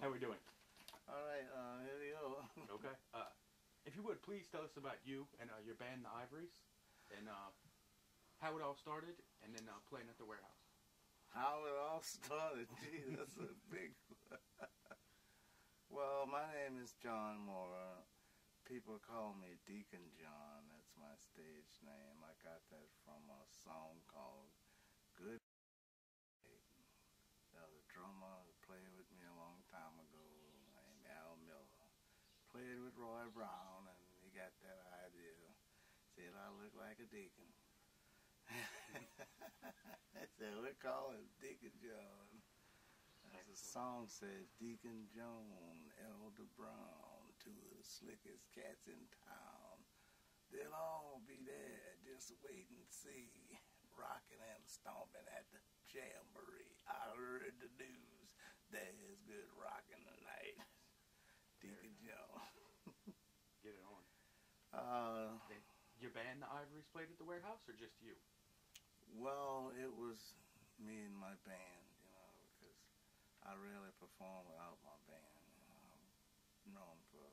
How we doing? All right, here we go. Okay. If you would, please tell us about you and your band, the Ivories, and how it all started, and then playing at the warehouse. How it all started? Gee, that's a big one. Well, my name is John Moore. People call me Deacon John. That's my stage name. I got that from a song called Good. There was a drummer who played with me a long time ago named Al Miller. Played with Roy Brown, and he got that idea. Said I look like a deacon. So we call him Deacon John. As the song says, Deacon John, Elder Brown, two of the slickest cats in town. They'll all be there, just wait and see, rocking and stomping at the jamboree. I heard the news, there's good rocking tonight. Deacon John. Get it on. Uh, Your band, the Ivories, played at the warehouse, or just you? Well, it was me and my band, because I rarely perform without my band. I'm known for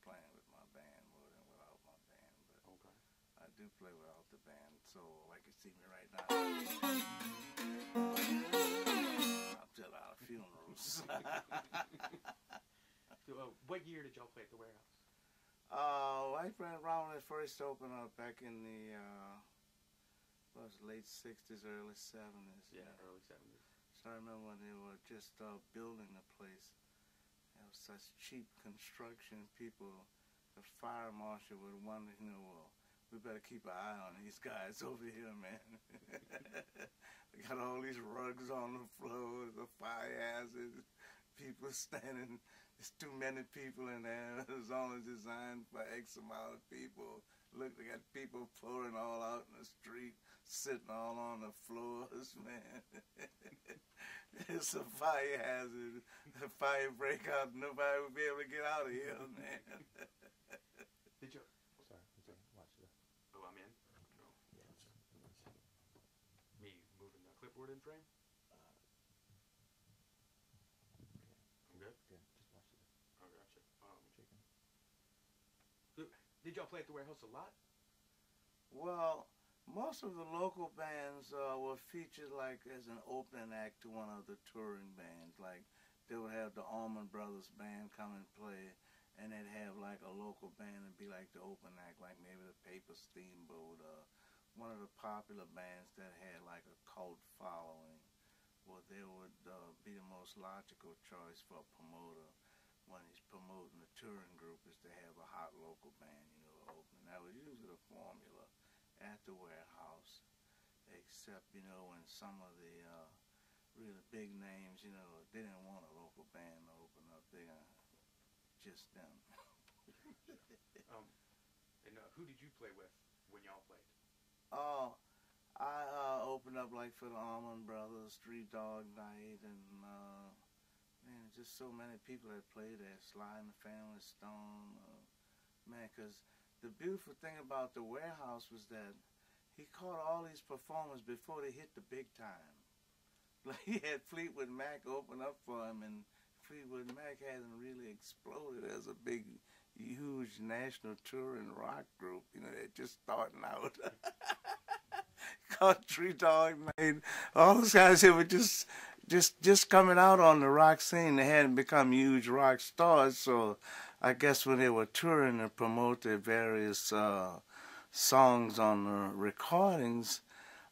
playing with my band more than without my band, but Okay. I do play without the band. So, like you see me right now, I'm still out of funerals. So, what year did y'all play at the warehouse? Right around when it first opened up back in the late 60s, early 70s. Yeah, early 70s. So I remember when they were just building the place. It was such cheap construction. People, the fire marshal would wonder, well, we better keep an eye on these guys over here, man. They got all these rugs on the floor, the fire hazard, people standing. There's too many people in there. It was only designed for X amount of people. Look, they got people pouring all out in the street, sitting all on the floors, man. It's a fire hazard. The fire break out, nobody would be able to get out of here, man. Did you? Sorry, watch this. Oh, I'm in? No. Yeah, Me moving the clipboard in frame? I'm good? Good, just watch this. Oh, gotcha. Chicken. Did y'all play at the warehouse a lot? Well, most of the local bands were featured like as an opening act to one of the touring bands. Like they would have the Allman Brothers band come and play, and they'd have like a local band and be like the open act, like maybe the Paper Steamboat, one of the popular bands that had like a cult following. Well, they would be the most logical choice for a promoter when he's promoting the touring group is to have a hot local band, opening. That was usually the formula at the warehouse, except, when some of the really big names, they didn't want a local band to open up. They just them. And who did you play with when y'all played? Oh, I opened up like for the Allman Brothers, Three Dog Night, and man, just so many people that played there. Sly and the Family Stone, man, because the beautiful thing about the warehouse was that he caught all these performers before they hit the big time. Like he had Fleetwood Mac open up for him, and Fleetwood Mac hadn't really exploded as a big, huge national touring rock group. They're just starting out. Caught Three Dog Night. All those guys here were just coming out on the rock scene. They hadn't become huge rock stars, so I guess when they were touring to promote their various songs on the recordings,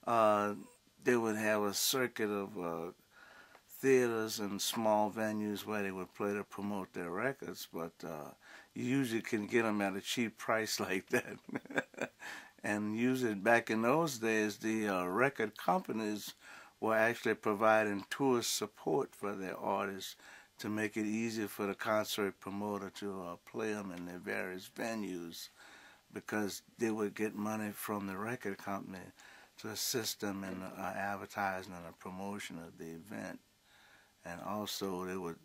they would have a circuit of theaters and small venues where they would play to promote their records, but you usually can get them at a cheap price like that. And usually back in those days, the record companies were actually providing tour support for their artists to make it easier for the concert promoter to play them in their various venues, because they would get money from the record company to assist them in advertising and the promotion of the event. And also they would,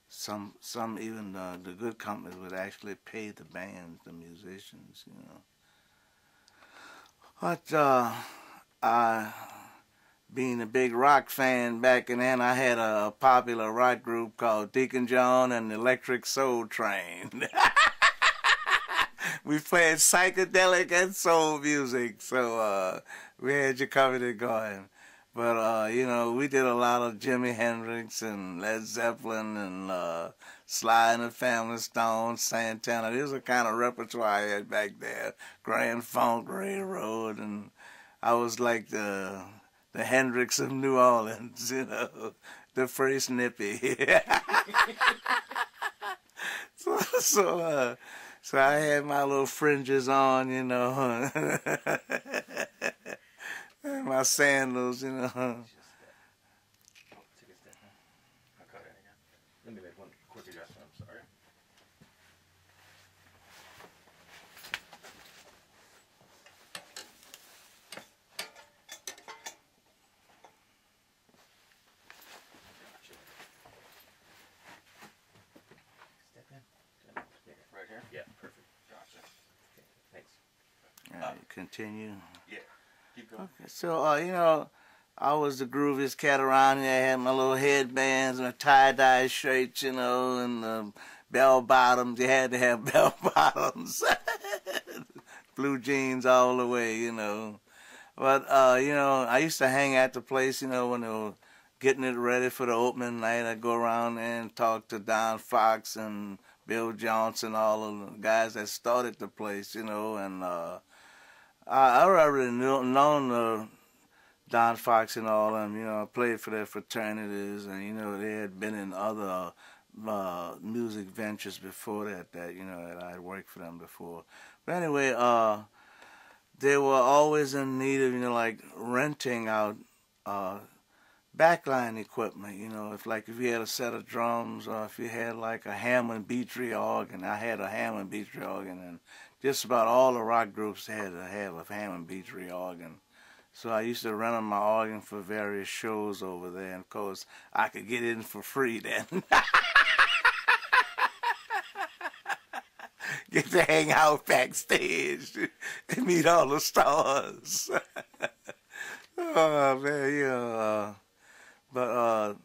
some even the good companies would actually pay the bands, the musicians, But being a big rock fan back in then, I had a popular rock group called Deacon John and the Electric Soul Train. We played psychedelic and soul music, so we had you covered it going. But, you know, we did a lot of Jimi Hendrix and Led Zeppelin and Sly and the Family Stone, Santana. This was the kind of repertoire I had back there. Grand Funk Railroad, and I was like the Hendrix of New Orleans, you know, the first nippy. So I had my little fringes on, you know, and my sandals, you know. Take a step now. I'll cut it again. Let me make one quick adjustment. I'm sorry. Step in. Right here? Yeah, perfect. Gotcha. Okay, thanks. All right, continue. Yeah. Keep going. Okay, so, you know, I was the grooviest cat around here. I had my little headbands and a tie-dye shirt, you know, and bell bottoms. You had to have bell bottoms. Blue jeans all the way, you know. But, you know, I used to hang at the place, you know, when they were getting it ready for the opening night. I'd go around there and talk to Don Fox and Bill Johnson, all of the guys that started the place, you know, and I already known Don Fox and all of them, you know. I played for their fraternities, and, you know, they had been in other music ventures before that, you know, that I had worked for them before. But anyway, they were always in need of, you know, like renting out backline equipment, you know, if you had a set of drums, or if you had like a Hammond B3 organ. I had a Hammond B3 organ, and just about all the rock groups had to have a Hammond B3 organ. So I used to rent on my organ for various shows over there, and of course I could get in for free then. Get to hang out backstage and meet all the stars. Oh man, you know. But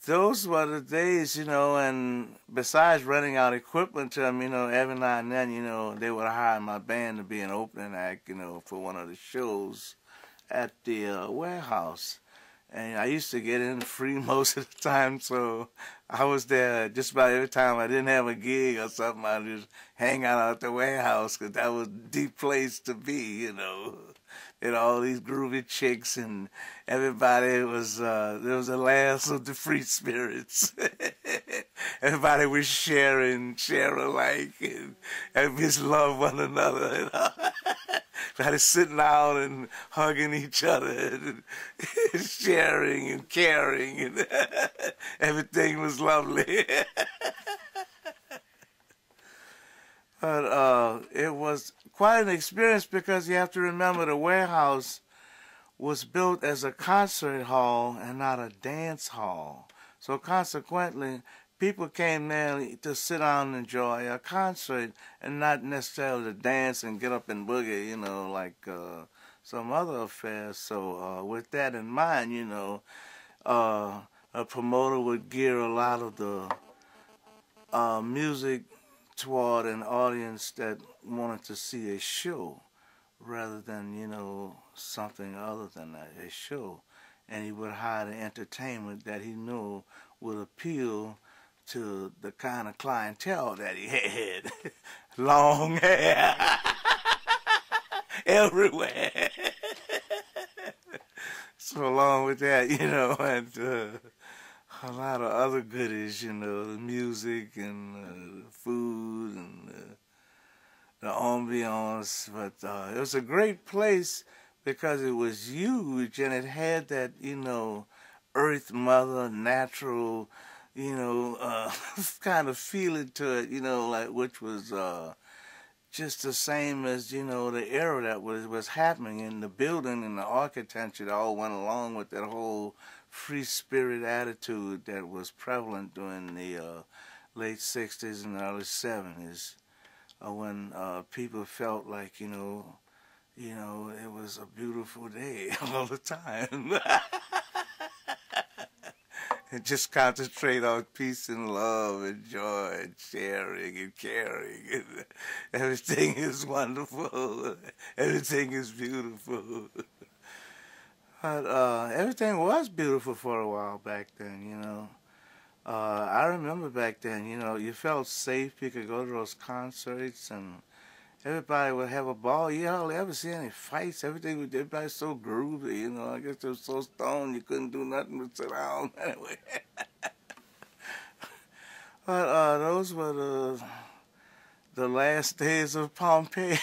those were the days, you know, and besides renting out equipment to them, you know, every now and then, you know, they would hire my band to be an opening act, you know, for one of the shows at the warehouse. And I used to get in free most of the time, so I was there just about every time I didn't have a gig or something. I'd just hang out at the warehouse, because that was the place to be, you know. And all these groovy chicks, and everybody was, there was a last of the free spirits. Everybody was share alike, and just love one another. You know? Everybody sitting out and hugging each other, and sharing and caring, and everything was lovely. But it was quite an experience, because you have to remember the warehouse was built as a concert hall and not a dance hall. So consequently, people came there to sit down and enjoy a concert, and not necessarily to dance and get up and boogie, you know, like some other affairs. So with that in mind, you know, a promoter would gear a lot of the music toward an audience that wanted to see a show, rather than, you know, something other than that, a show. And he would hire the entertainment that he knew would appeal to the kind of clientele that he had. Long hair everywhere. So along with that, you know, and a lot of other goodies, you know, the music and food and the ambiance. But it was a great place, because it was huge, and it had that, you know, earth mother, natural, you know, kind of feeling to it, you know, like, which was just the same as, you know, the era that was happening in the building and the architecture that all went along with that whole free spirit attitude that was prevalent during the late 60s and early 70s, when people felt like, you know, you know, it was a beautiful day all the time. And just concentrate on peace and love and joy and sharing and caring. And everything is wonderful. Everything is beautiful. But everything was beautiful for a while back then, you know. I remember back then, you know, you felt safe. You could go to those concerts and everybody would have a ball. You hardly ever see any fights. Everybody's so groovy, you know. I guess they were so stoned you couldn't do nothing but sit down anyway. But those were the last days of Pompeii.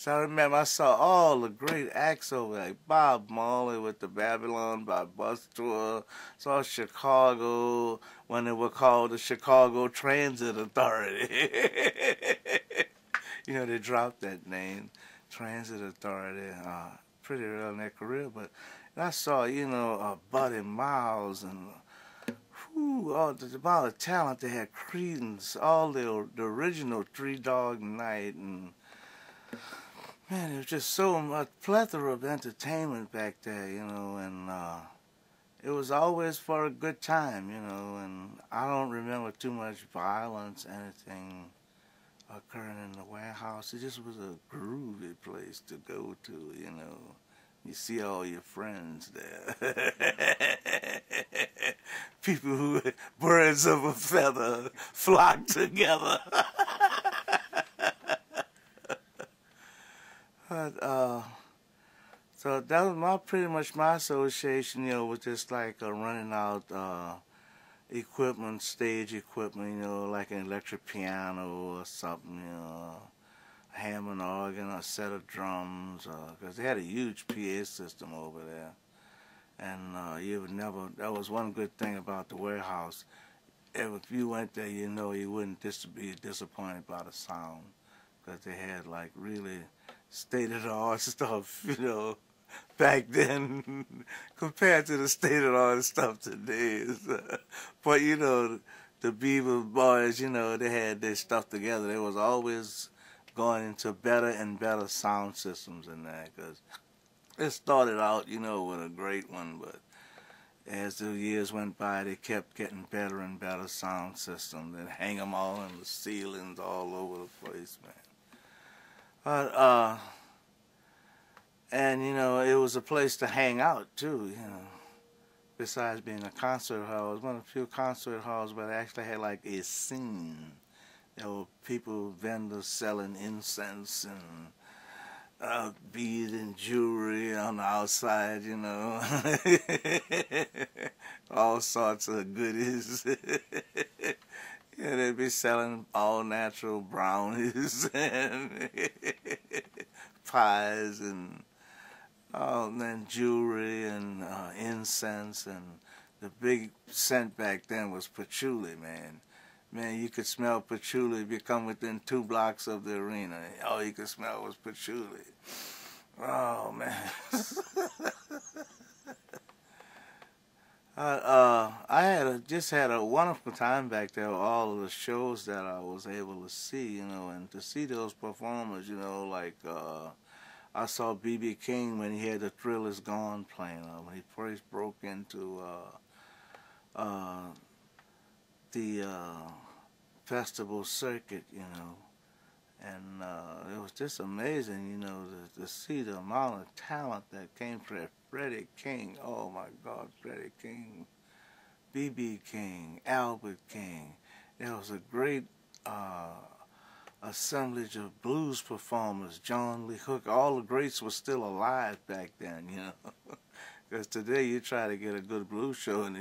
So I remember I saw all the great acts over there, like Bob Marley with the Babylon by Bus Tour, saw Chicago when they were called the Chicago Transit Authority. You know, they dropped that name, Transit Authority, pretty early in their career. But I saw, you know, Buddy Miles and all the amount of talent they had, Creedence, all the original Three Dog Night, and man, there was just so much plethora of entertainment back there, you know, and it was always for a good time, you know, and I don't remember too much violence, anything occurring in the warehouse. It just was a groovy place to go to, you know. You see all your friends there. People who, birds of a feather, flock together. But, so that was pretty much my association, you know, with just like running out equipment, stage equipment, you know, like an electric piano or something, you know, a Hammond organ, a set of drums, because they had a huge PA system over there. And you would never, that was one good thing about the warehouse. If you went there, you know, you wouldn't be disappointed by the sound, because they had like really state-of-the-art stuff, you know, back then compared to the state-of-the-art stuff today. But, you know, the Beaver boys, you know, they had their stuff together. They was always going into better and better sound systems in that, because it started out, you know, with a great one, but as the years went by, they kept getting better and better sound systems. They'd hang them all in the ceilings all over the place, man. But, and, you know, it was a place to hang out, too, you know. Besides being a concert hall, it was one of the few concert halls where they actually had, like, a scene. There were people, vendors selling incense and beads and jewelry on the outside, you know. All sorts of goodies. Yeah, they'd be selling all natural brownies and pies and jewelry and incense, and the big scent back then was patchouli, man. Man, you could smell patchouli if you come within 2 blocks of the arena. All you could smell was patchouli. Oh, man. I just had a wonderful time back there with all of the shows that I was able to see, you know, and to see those performers, you know, like I saw B.B. King when he had the Thrill Is Gone playing. When he first broke into the festival circuit, you know, and it was just amazing, you know, to see the amount of talent that came from Freddie King. Oh my God, Freddie King, B.B. King, Albert King. There was a great assemblage of blues performers, John Lee Hooker. All the greats were still alive back then, you know. Because today you try to get a good blues show and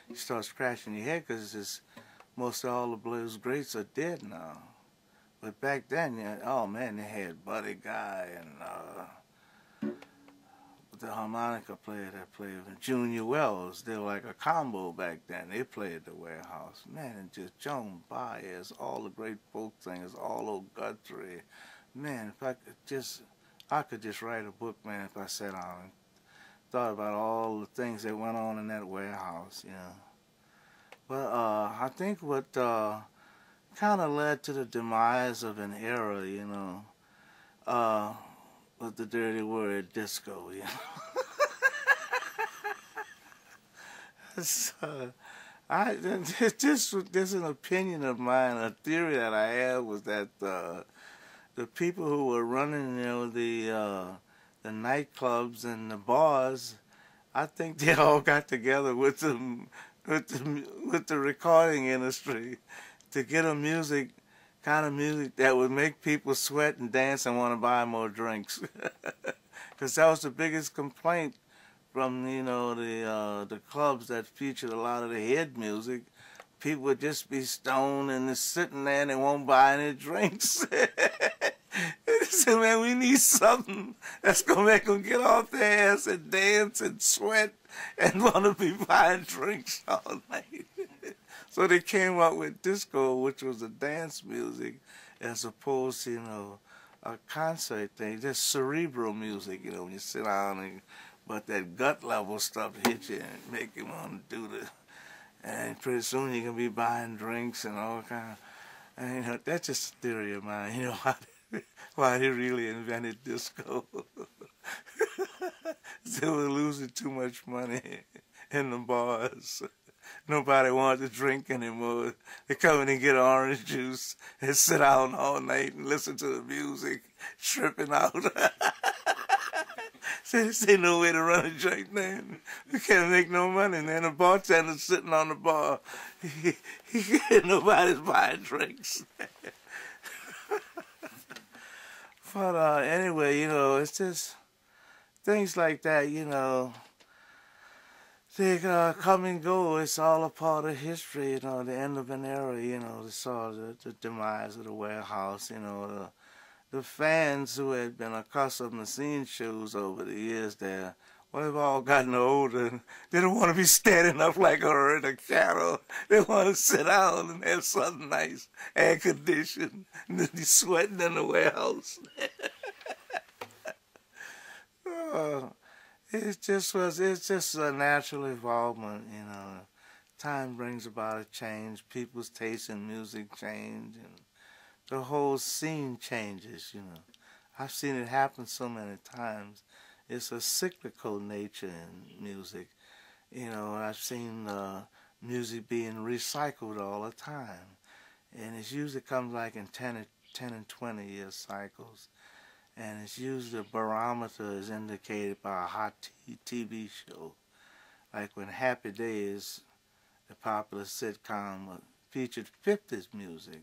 you start scratching your head, because most of all the blues greats are dead now. But back then, yeah, oh man, they had Buddy Guy and the harmonica player that played with Junior Wells. They were like a combo back then. They played the warehouse. Man, and just Joan Baez, all the great folk singers, all Guthrie. Man, if I could just write a book, man, if I sat down and thought about all the things that went on in that warehouse, you know. But I think what kind of led to the demise of an era, you know, with the dirty word disco, you know. So, this is an opinion of mine. A theory that I had was that the people who were running, you know, the nightclubs and the bars, I think they all got together with the recording industry to get a kind of music that would make people sweat and dance and want to buy more drinks. Because that was the biggest complaint from, you know, the clubs that featured a lot of the head music. People would just be stoned and just sitting there and they won't buy any drinks. They said, man, we need something that's going to make them get off their ass and dance and sweat and want to be buying drinks all night. So they came up with disco, which was a dance music, as opposed to, you know, a concert thing, just cerebral music, you know, when you sit down and, but that gut level stuff hit you and make you want to do the, and pretty soon you can be buying drinks and all kind of, and, you know, that's just a theory of mine, you know, why they really invented disco. They were losing too much money in the bars. Nobody wanted to drink anymore. They come in and get orange juice and sit down all night and listen to the music, tripping out. There's no way to run a joint, man. You can't make no money, man. The bartender's sitting on the bar. Nobody's buying drinks. But anyway, you know, it's just things like that, you know. They come and go. It's all a part of history, you know, the end of an era, you know, the demise of the warehouse, you know, the fans who had been accustomed to seeing shows over the years there, well, they've all gotten older. They don't want to be standing up like a herd of cattle. They want to sit down and have something nice, air conditioned, and then be sweating in the warehouse. It's just a natural evolvement, you know. Time brings about a change. People's taste in music change, and the whole scene changes, you know. I've seen it happen so many times. It's a cyclical nature in music. You know, I've seen music being recycled all the time. And it usually comes like in 10 and 20 year cycles. And it's usually the barometer is indicated by a hot TV show. Like when Happy Days, the popular sitcom, featured 50s music.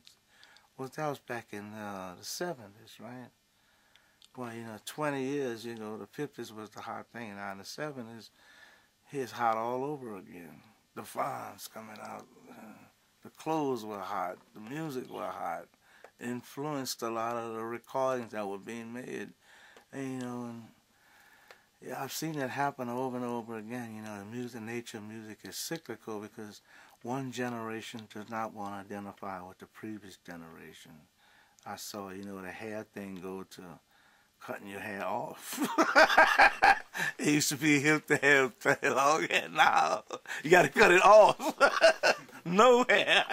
Well, that was back in the 70s, right? Well, you know, 20 years, you know, the 50s was the hot thing. Now in the 70s, it's hot all over again. The Fonz coming out, the clothes were hot, the music were hot. It influenced a lot of the recordings that were being made. And, you know, and yeah, I've seen that happen over and over again. You know, the nature of music is cyclical because one generation does not want to identify with the previous generation. I saw, you know, the hair thing go to cutting your hair off. It used to be hip to have long hair. Now you got to cut it off. No hair.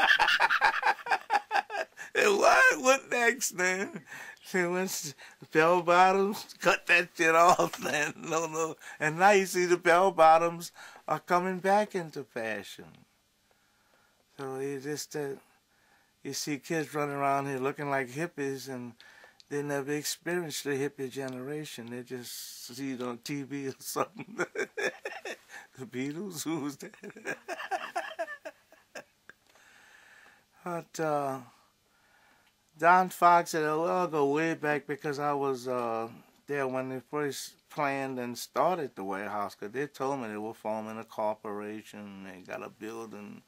What next, man? See, once bell bottoms, cut that shit off, man. No. And now you see the bell bottoms are coming back into fashion. So you see kids running around here looking like hippies, and they never experienced the hippie generation. They just see it on TV or something. The Beatles, who was that? But Don Fox said, well, I'll go way back because I was there when they first planned and started the warehouse, because they told me they were forming a corporation. They got a building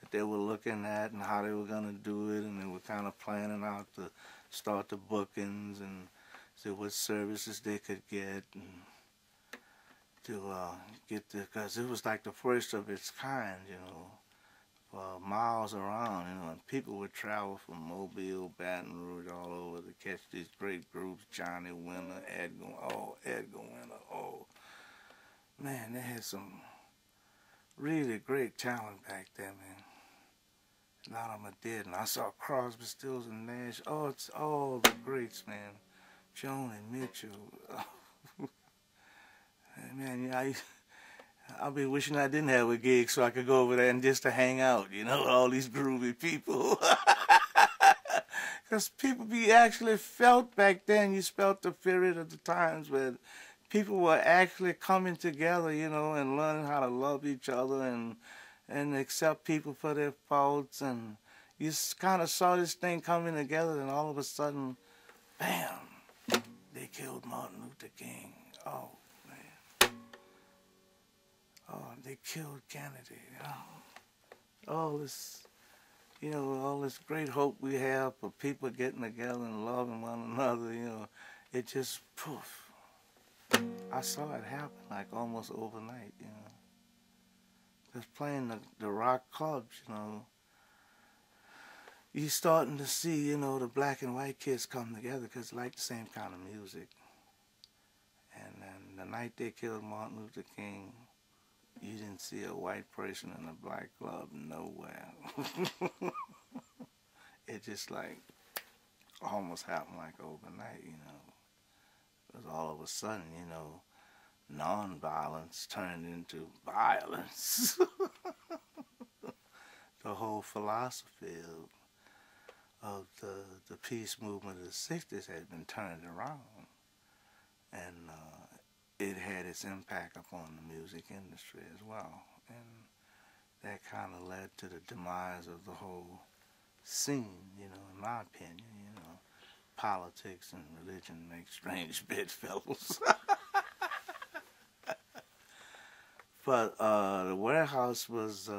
that they were looking at and how they were going to do it, and they were kind of planning out to start the bookings and see what services they could get and to get the, because it was like the first of its kind, you know. Miles around, you know, and people would travel from Mobile, Baton Rouge, all over to catch these great groups, Johnny Winter, Edgar Winter, oh, man, they had some really great talent back there, man. A lot of them are dead. And I saw Crosby, Stills, and Nash. Oh, it's all the greats, man. Joni Mitchell. Oh. Man, yeah, I'll be wishing I didn't have a gig so I could go over there and just to hang out, you know, all these groovy people. Because people be actually felt back then. You felt the period of the times where people were actually coming together, you know, and learning how to love each other and accept people for their faults. And you kind of saw this thing coming together, and all of a sudden, bam, they killed Martin Luther King. Oh, man. Oh, they killed Kennedy. Oh, all this, you know, all this great hope we have for people getting together and loving one another, you know, it just, poof. I saw it happen like almost overnight, you know. Just playing the rock clubs, you know. You're starting to see, you know, the black and white kids come together because they like the same kind of music. And then the night they killed Martin Luther King, you didn't see a white person in a black club nowhere. It just like almost happened like overnight, you know. Because all of a sudden, you know, nonviolence turned into violence. The whole philosophy of the peace movement of the 60s had been turned around. And it had its impact upon the music industry as well. And that kind of led to the demise of the whole scene, you know, in my opinion, you know. Politics and religion make strange bedfellows. But the warehouse was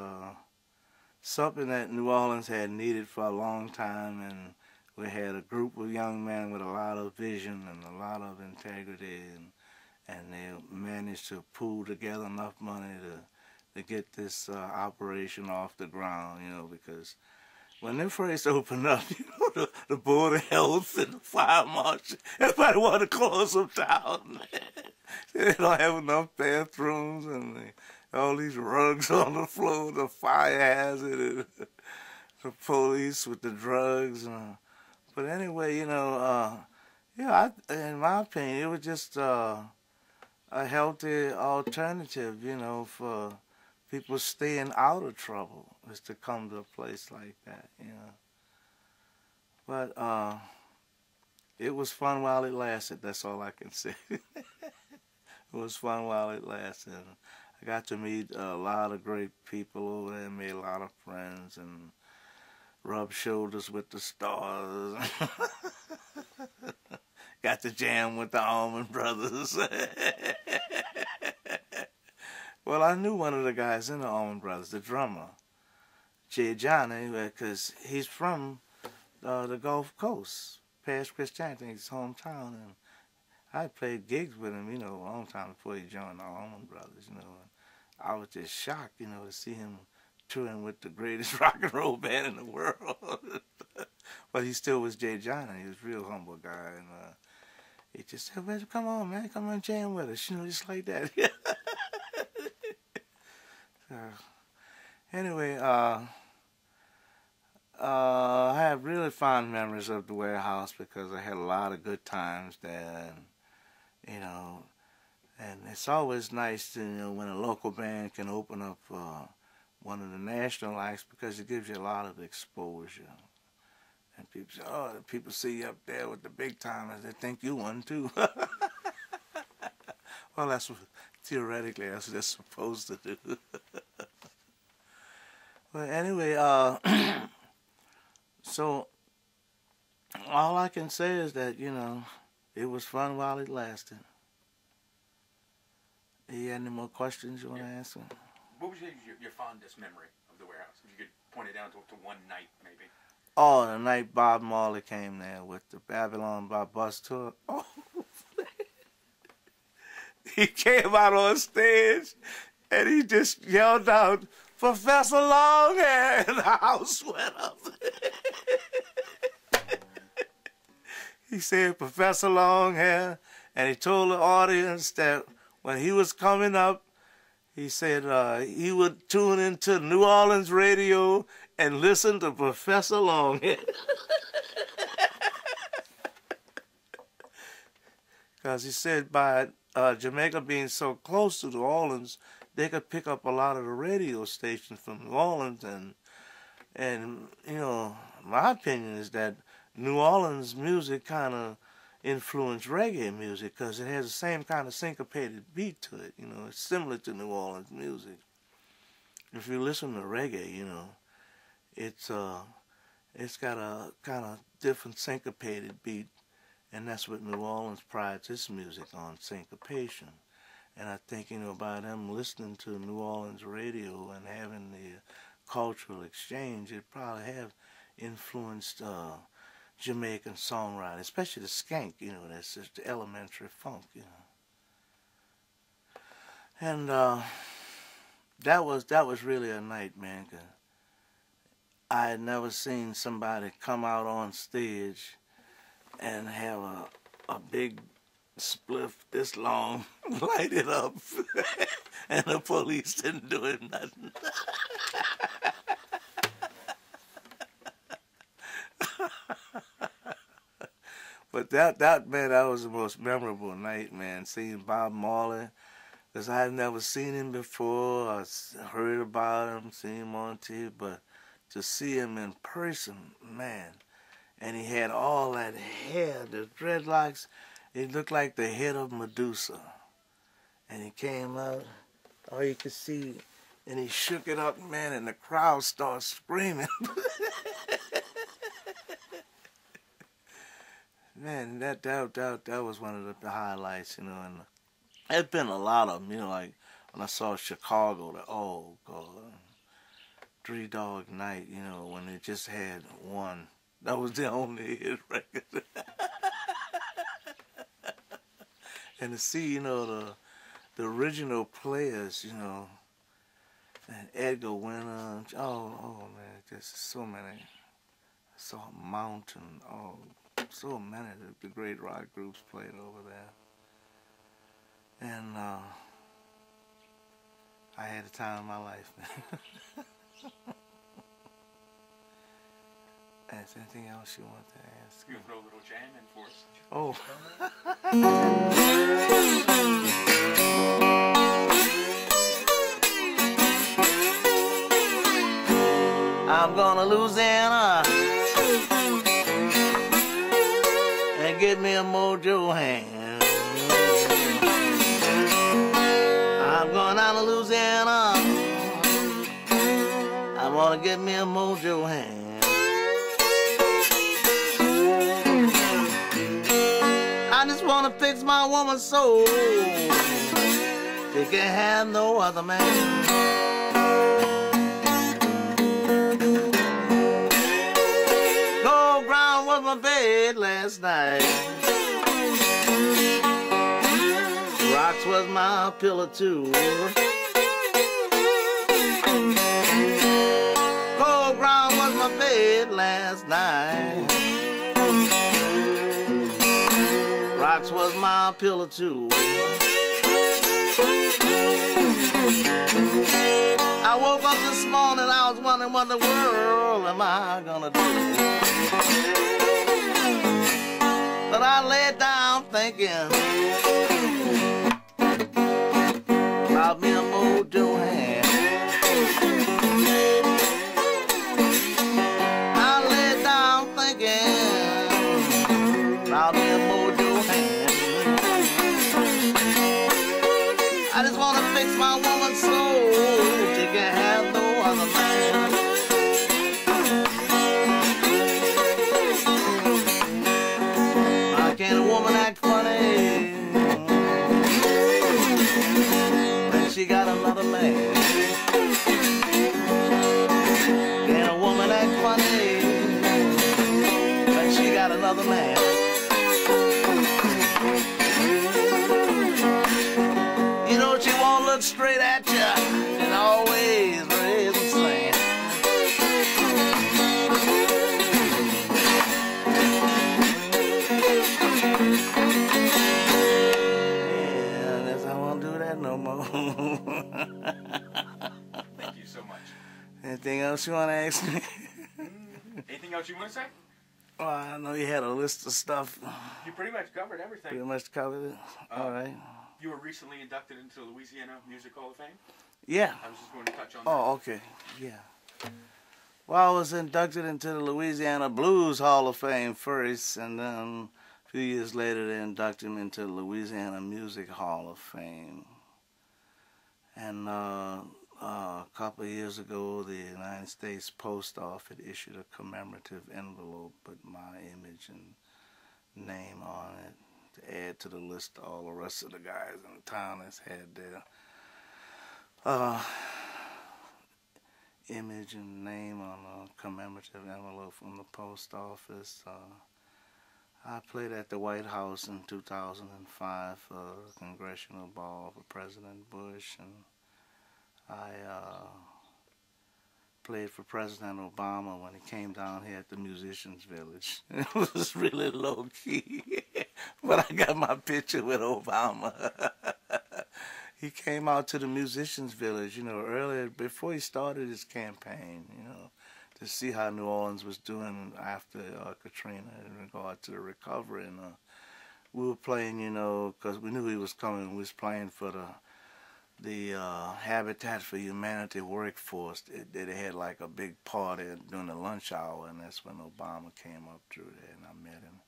something that New Orleans had needed for a long time, and we had a group of young men with a lot of vision and a lot of integrity, and they managed to pool together enough money to get this operation off the ground, you know, because when they first opened up, you know, the Board of Health and the fire marshal, everybody wanted to close them down. They don't have enough bathrooms, and all these rugs on the floor, the fire hazard, and the police with the drugs. But anyway, you know, yeah, in my opinion, it was just a healthy alternative, you know, for people staying out of trouble, is to come to a place like that, you know. But it was fun while it lasted. That's all I can say. It was fun while it lasted. I got to meet a lot of great people over there, made a lot of friends, and rubbed shoulders with the stars. Got to jam with the Allman Brothers. Well, I knew one of the guys in the Allman Brothers, the drummer, Jay Johnny, because he's from the Gulf Coast, past Christianity, his hometown, and I played gigs with him, you know, a long time before he joined the Allman Brothers, you know. And I was just shocked, you know, to see him touring with the greatest rock and roll band in the world. But he still was Jay Johnny. He was a real humble guy, and he just said, "Well, come on, man, come on, jam with us," you know, just like that. Anyway, I have really fond memories of the warehouse because I had a lot of good times there, and, you know, and it's always nice to, you know, when a local band can open up one of the national acts, because it gives you a lot of exposure. And people say, oh, people see you up there with the big timers, they think you one too. Well, that's what, theoretically, that's what they're supposed to do. But anyway, so all I can say is that, you know, it was fun while it lasted. You had any more questions you want to ask? What was your fondest memory of the warehouse? If you could point it down to one night, maybe. Oh, the night Bob Marley came there with the Babylon by Bus tour. Oh, he came out on stage and he just yelled out, "Professor Longhair," and the house went up. He said, "Professor Longhair," and he told the audience that when he was coming up, He said he would tune into New Orleans radio and listen to Professor Longhead. Because he said by Jamaica being so close to New Orleans, they could pick up a lot of the radio stations from New Orleans. And you know, my opinion is that New Orleans music kind of influenced reggae music because it has the same kind of syncopated beat to it. You know, it's similar to New Orleans music. If you listen to reggae, you know, it's got a kind of different syncopated beat, and that's what New Orleans prides its music on, syncopation. And I think, you know, by them listening to New Orleans radio and having the cultural exchange, it probably have influenced Jamaican songwriting, especially the skank, you know, that's just the elementary funk, you know. And that was really a night, man, 'cause I had never seen somebody come out on stage and have a big spliff this long, light it up, and the police didn't do it nothing. But that man, that was the most memorable night, man, seeing Bob Marley, because I had never seen him before. I heard about him, seen him on TV, but to see him in person, man, and he had all that hair, the dreadlocks, it looked like the head of Medusa. And he came out, all you could see, and he shook it up, man, and the crowd started screaming. Man, that was one of the highlights, you know, and there's been a lot of them, you know, like when I saw Chicago, oh God, Three Dog Night, you know, when they just had one. That was the only hit record. And to see, you know, the original players, you know, and Edgar Winter, oh man, just so many. I saw Mountain, so many of the great rock groups played over there. And I had the time of my life, man. Is there anything else you want to ask? You can throw a little jam in for us. Oh. I'm gonna Louisiana and get me a mojo hand. I'm going down to Louisiana. I wanna get me a mojo hand. I just wanna fix my woman's soul. She can't have no other man. Gold ground was my bed last night. Rocks was my pillow too. Gold ground was my bed last night. Rocks was my pillow too. I woke up this morning, I was wondering what the world am I gonna do. But I laid down thinking about me a mojo hand. I laid down thinking about me a mojo hand. I just wanna fix my woman's soul. She can't have no other man. Why can't a woman act funny when she got another man? Can a woman act funny when she got another man? You know she won't look straight at you and always raise and sing. Yeah, I guess I won't do that no more. Anything else you want to ask me? Anything else you want to say? Well, I know you had a list of stuff. You pretty much covered everything. Pretty much covered it. All right. You were recently inducted into the Louisiana Music Hall of Fame. Yeah. I was just going to touch on that. Oh, okay. Yeah. Well, I was inducted into the Louisiana Blues Hall of Fame first, and then a few years later they inducted me into the Louisiana Music Hall of Fame. And a couple of years ago, the United States Post Office issued a commemorative envelope with my image and name on it to add to the list of all the rest of the guys in the town that's had their image and name on a commemorative envelope from the post office. I played at the White House in 2005 for a congressional ball for President Bush, and I played for President Obama when he came down here at the Musicians Village. It was really low key, but I got my picture with Obama. He came out to the Musicians Village, you know, earlier, before he started his campaign, you know, to see how New Orleans was doing after Katrina in regard to the recovery. And we were playing, you know, because we knew he was coming. We was playing for the Habitat for Humanity workforce. They had like a big party during the lunch hour, and that's when Obama came up through there, and I met him.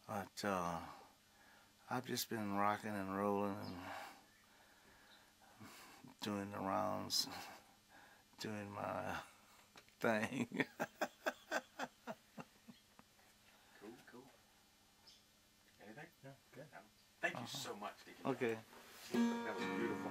But I've just been rocking and rolling and doing the rounds, doing my thing. Cool. Anything? No, good. Thank you so much, Deacon. Okay. That was beautiful.